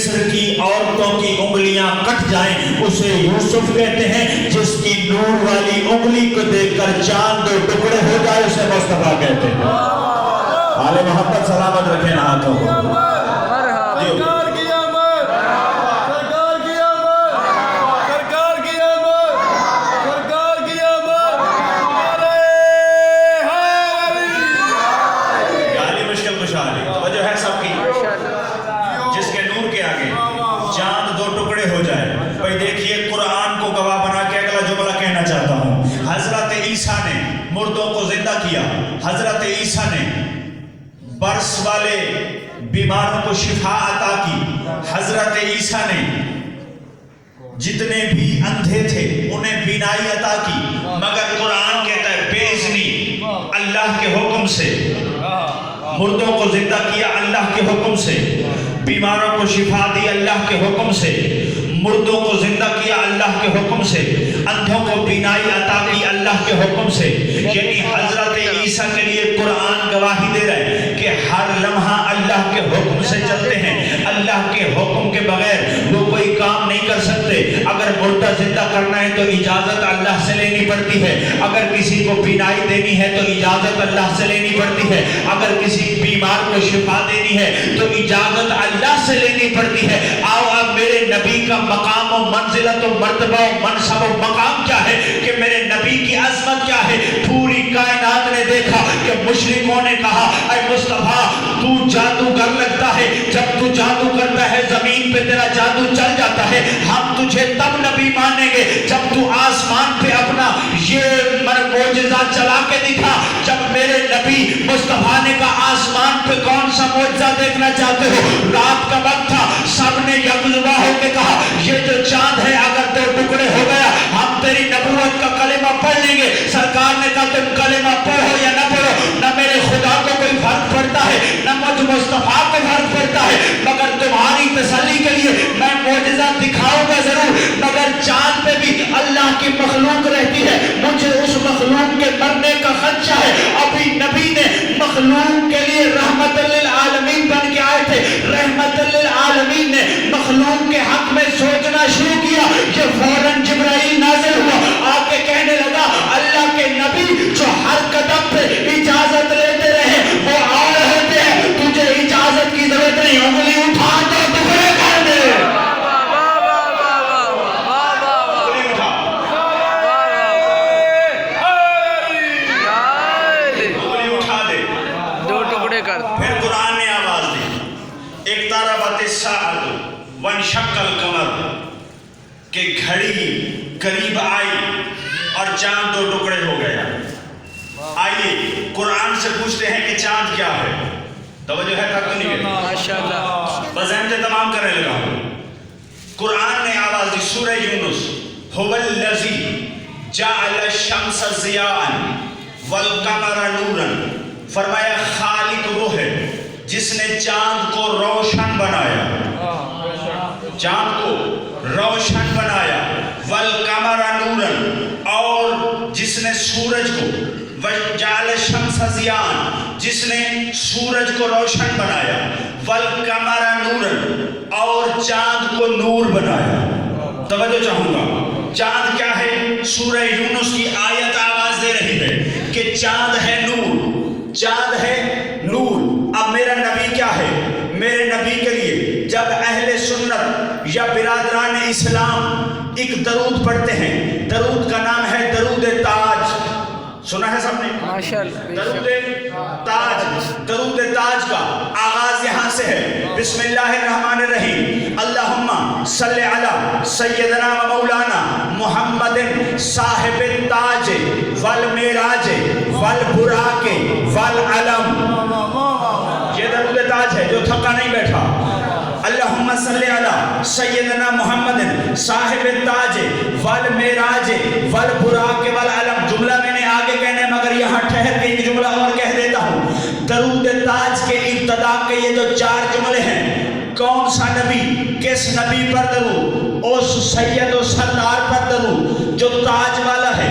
مصر کی عورتوں کی انگلیاں کٹ جائیں اسے یوسف کہتے ہیں، جس کی نور والی انگلی کو دیکھ کر چاند دو ٹکڑے ہو جائے اسے مصطفیٰ کہتے ہیں۔ آل محمد سلامت رکھیں نہ ہاتھوں کو۔ مردوں کو زندہ کیا، حضرت عیسیٰ نے برس والے بیماروں کو شفا عطا کی، حضرت عیسیٰ نے جتنے بھی اندھے تھے انہیں بینائی عطا کی، مگر قرآن کہتا ہے بے اذنی اللہ کے حکم سے مردوں کو زندہ کیا، اللہ کے حکم سے بیماروں کو شفا دی، اللہ کے حکم سے مردوں کو زندہ کیا، اللہ کے حکم سے اندھوں کو بینائی عطا کی، اللہ کے حکم سے۔ یعنی حضرت عیسیٰ کے لیے قرآن گواہی دے رہا ہے کہ ہر لمحہ اللہ کے حکم سے چلتے ہیں، اللہ کے حکم کے بغیر وہ کوئی کام نہیں کر سکتے۔ اگر مردہ زندہ کرنا ہے تو اجازت اللہ سے لینی پڑتی ہے، اگر کسی کو بینائی دینی ہے تو اجازت اللہ سے لینی پڑتی ہے، اگر کسی بیمار کو شفا دینی ہے تو اجازت اللہ سے لینی پڑتی ہے۔ آؤ اب میرے نبی کا مقام و منزلت و مرتبہ و منصب و مقام کیا ہے، کہ میرے نبی کی عظمت کیا ہے۔ پوری کائنات نے دیکھا کہ مشرکوں نے کہا اے مصطفیٰ تو جادوگر لگتا ہے، جب تو جادو کرتا ہے زمین پہ تیرا جادو چل جاتا ہے، ہم تجھے تب نبی مانیں گے جب تو آسمان پہ اپنا یہ معجزہ چلا کے دکھا۔ جب میرے نبی مصطفیٰ نے کہا آسمان پہ کون سا معجزہ دیکھنا چاہتے ہو، رات کا وقت تھا، سب نے یکجا ہو کے کہا یہ جو چاند ہے اگر دو ٹکڑے ہو گیا ہم تیری نبوت کا کلمہ پڑھ لیں گے۔ سرکار نے کہا تم کلمہ پڑھو یا نہ پڑھو، نہ میرے خدا کو کوئی فرق پڑتا ہے نہ مجھ مصطفیٰ کو فرق پڑتا ہے، مگر تمہاری تسلی کے لیے میں معجزہ دکھاؤں گا ضرور، مگر چاند پہ بھی اللہ کی مخلوق رہتی ہے، مجھے اس مخلوق کے مرنے کا خدشہ ہے۔ ابھی نبی نے مخلوق کے لیے رحمت للعالمین بن کے آئے تھے، رحمت للعالمین نے مخلوق کے حق میں سوچنا شروع کیا، یہ فوراً جبرائیل نازل ہوا، آ کے کہنے لگا اللہ کے نبی جو ہر قدم پہ اجازت لیتے رہے وہ آ رہے تھے، تجھے اجازت کی ضرورت نہیں، انگلی اٹھا تو ٹکڑے کر دے۔ پھر قرآن نے آواز دی اقتربت الساعۃ وانشق القمر، کہ گھڑی قریب آئی اور چاند دو ٹکڑے ہو گیا۔ آئیے قرآن سے پوچھتے ہیں کہ چاند کیا ہے، توجہ ہے تک نہیں ہے ماشاءاللہ، بس احمد تمام کرنے لگا۔ قرآن نے آواز دی سورہ یونس، هو الذی جعل الشمس ضیاء والقمر نورا، فرمایا خالق وہ ہے جس نے چاند کو روشن بنایا، چاند کو روشن بنایا، والقمر نورا، اور جس نے سورج کو، وجعل الشمس ضیاء، جس نے سورج کو روشن بنایا، والقمر نورا، اور چاند کو نور بنایا۔ توجہ چاہوں گا، چاند کیا ہے؟ سورہ یونس کی آیت آواز دے رہی ہے کہ چاند ہے نور، چاند ہے نور۔ اب میرا نبی کیا ہے؟ میرے نبی کے لیے جب اہل سنت یا برادران اسلام ایک درود پڑھتے ہیں، درود کا نام ہے درود تاج، سنا ہے سب نے؟ درود تاج، درود تاج کا آغاز یہاں سے ہے، بسم اللہ الرحمن الرحیم، اللہم صلی علی سیدنا و مولانا محمد صاحب التاج والمعراج والبراق والعلم۔ یہ درود تاج ہے جو تھکا نہیں بیٹھا۔ اللہم صلی علی سیدنا محمد صاحب التاج والمعراج والبراق والعلم، جملہ میں نے آگے کہنے مگر یہاں ٹھہر کے ایک جملہ اور کہہ دیتا ہوں۔ درود تاج کے ابتدا کے یہ جو 4 جملے ہیں، کون سا نبی، کس نبی پر درود؟ اس سید و سردار پر درود جو تاج والا ہے،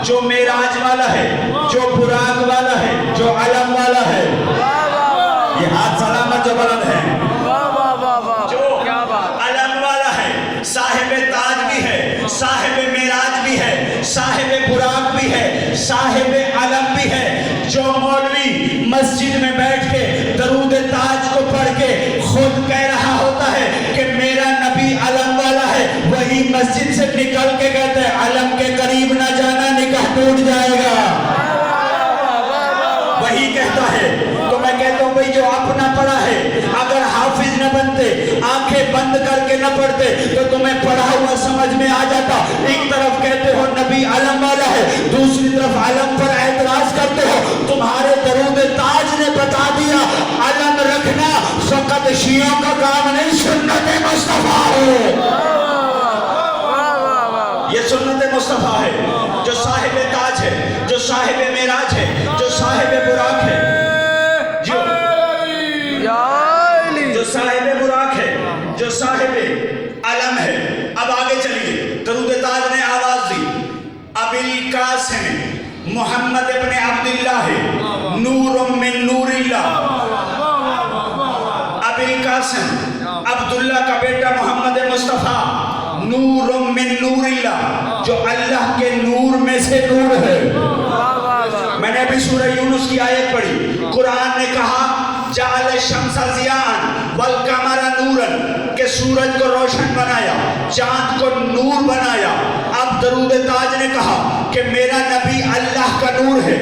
جو معراج والا ہے، جو براق والا ہے، جو علم والا ہے۔ یہ ہاتھ سلامت جو بلند ہے، جو صاحب تاج بھی ہے، صاحب معراج بھی ہے، صاحب براق بھی ہے، صاحب علم بھی ہے۔ جو مولوی مسجد میں بیٹھ کے درود تاج کو پڑھ کے خود کہہ رہا ہوتا ہے کہ میرا نبی علم والا ہے، وہی مسجد سے نکل کے کہتے ہیں علم کے قریب نہ جانا، نکاح ٹوٹ جائے گا، وہی کہتا ہے۔ تو میں کہتا ہوں بھئی جو اپنا پڑھا ہے، اگر حافظ نہ بنتے، آنکھیں بند کر کے نہ پڑھتے تو تمہیں پڑھا ہوا سمجھ میں آ جاتا۔ ایک طرف کہتے ہو نبی علم والا ہے، دوسری طرف علم پر اعتراض کرتے ہو۔ تمہارے درود تاج نے بتا دیا علم رکھنا فقط شیعوں کا کام نہیں، سنت مصطفیٰ ہے، یہ سنت مصطفیٰ ہے۔ جو صاحب تاج ہے، جو صاحب معراج ہے، جو صاحب براق ہے، جو صاحب براق ہے، جو صاحب علم ہے۔ اب آگے چلیے، درود تاج نے آواز دی ابی القاسم محمد ابن عبداللہ نور من نور اللہ۔ ابی القاسم عبداللہ کا بیٹا محمد مصطفیٰ نور من نور اللہ، جو اللہ کے نور میں سے نور ہے۔ میں نے ابھی سورہ یونس کی آیت پڑھی، قرآن نے کہا جعل الشمس ضیاء والقمر نورا، کہ سورج کو روشن بنایا، چاند کو نور بنایا۔ اب درود تاج نے کہا کہ میرا نبی اللہ کا نور ہے،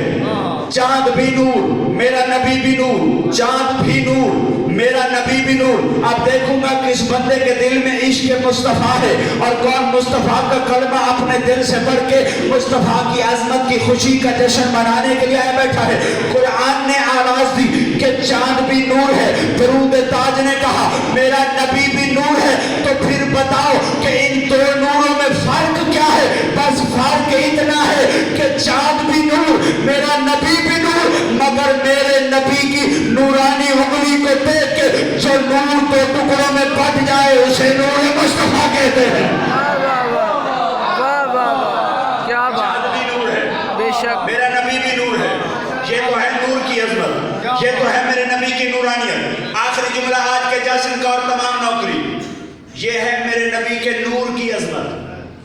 چاند بھی نور، میرا نبی بھی نور، چاند بھی نور، میرا نبی بھی نور۔ اب دیکھوں گا کس بندے کے دل میں عشق مصطفیٰ ہے اور کون مصطفیٰ کا کلمہ اپنے دل سے پڑھ کے مصطفیٰ کی عظمت کی خوشی کا جشن منانے کے لیے آیا بیٹھا ہے۔ قرآن نے آواز دی کہ چاند بھی نور ہے، درود تاج نے کہا میرا نبی بھی نور ہے۔ تو پھر بتاؤ کہ ان دو نوروں میں فرق کیا ہے؟ بس فرق اتنا ہے کہ چاند بھی نور، میرا نبی بھی نور، مگر میرے نبی کی نورانی انگلی کو دیکھ کے جو نور تو ٹکڑوں میں بٹ جائے اسے نور مصطفیٰ کہتے ہیں۔ کیا بات بھی نور ہے، بے شک، میرا نبی بھی نور ہے۔ یہ تو ہے نور کی عظمت، یہ تو ہے میرے نبی کی نورانیت۔ آخری جملہ آج کے جشن کا اور تمام نوکری، یہ ہے میرے نبی کے نور کی عظمت۔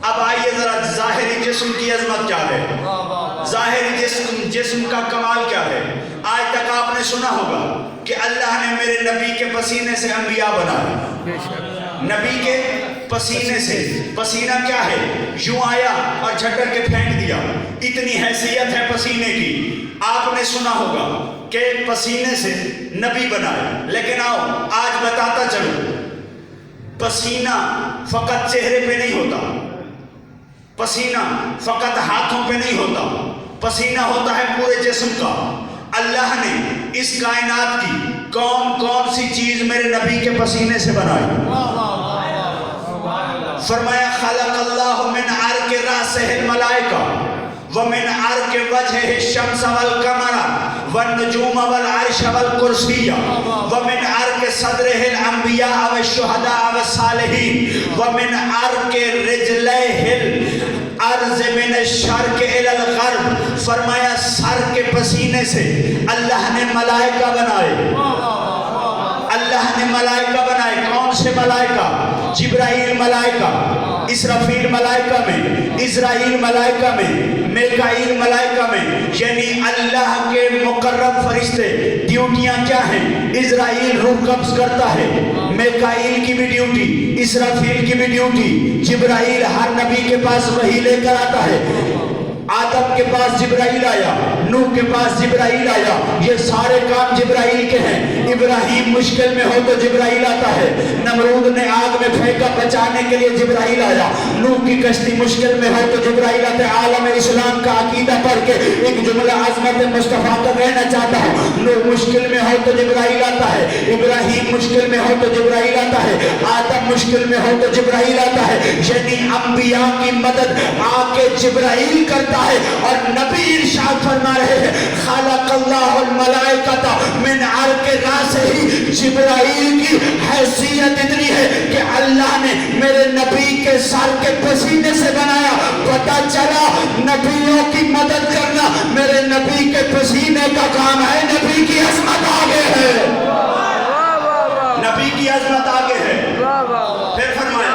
اب آئیے ذرا ظاہری جسم کی عظمت کیا ہے، ظاہری جسم کا کمال کیا ہے۔ آج تک آپ نے سنا ہوگا کہ اللہ نے میرے نبی کے پسینے سے انبیاء بنائے، نبی کے پسینے سے۔ پسینہ کیا ہے؟ یوں آیا اور جھٹک کے پھینک دیا، اتنی حیثیت ہے پسینے کی۔ آپ نے سنا ہوگا کہ پسینے سے نبی بنائے، لیکن آؤ آج بتاتا چلوں، پسینہ فقط چہرے پہ نہیں ہوتا، پسینہ فقط ہاتھوں پہ نہیں ہوتا، پسینہ ہوتا ہے پورے جسم کا۔ اللہ نے اس کائنات کی کون کون سی چیز میرے نبی کے پسینے سے بنائی؟ فرمایا خلق اللہ من عرق راسہ الملائکہ ومن عرق وجہ الشمس والقمر والنجوم والعرش والکرسی ومن عرق صدرہ الانبیاء والشہداء والصالحین ومن عرق رجلہ الارض من الشرق الى الغرب۔ فرمایا سر کے پسینے سے اللہ نے ملائکہ بنائے، اللہ نے ملائکہ بنائے۔ کون سے ملائکہ؟ جبرائیل ملائکہ، اسرافیل ملائکہ میں، اسرائیل ملائکہ میں، میکائیل ملائکہ میں، یعنی اللہ کے مقرب فرشتے۔ ڈیوٹیاں کیا ہیں؟ اسرائیل روح قبض کرتا ہے، میکائیل کی بھی ڈیوٹی، اسرافیل کی بھی ڈیوٹی، جبرائیل ہر نبی کے پاس وحی لے کر آتا ہے۔ آدم کے پاس جبرائیل آیا، نوح کے پاس جبرائیل آیا، یہ سارے کام جبرائیل کے ہیں۔ ابراہیم مشکل میں ہو تو جبرائیل آتا ہے، نمرود نے آگ میں پھینکا بچانے کے لیے جبرائیل آیا، نوح کی کشتی مشکل میں ہو تو جبرائیل آتا ہے۔ عالم اسلام کا عقیدہ پڑھ کے ایک جملہ عظمت مصطفیٰ کا کہنا چاہتا ہوں، نوح مشکل میں ہو تو جبرائیل آتا ہے، ابراہیم مشکل میں ہو تو جبرائیل آتا ہے، آدم مشکل میں ہو تو جبرائیل آتا ہے۔ یعنی انبیاء کی مدد آ کے جبرائیل کرتا ہے۔ اور نبی ارشاد فرما رہے ہیں خلق اللہ الملائکۃ من عرق راسہ، جبرائیل کی حیثیت اتنی ہے کہ اللہ نے میرے نبی کے سر کے پسینے سے بنایا۔ پتہ چلا نبیوں کی مدد کرنا میرے نبی کے پسینے کا کام ہے۔ نبی کی عظمت آگے ہے، نبی کی عظمت آگے ہے۔ پھر فرمایا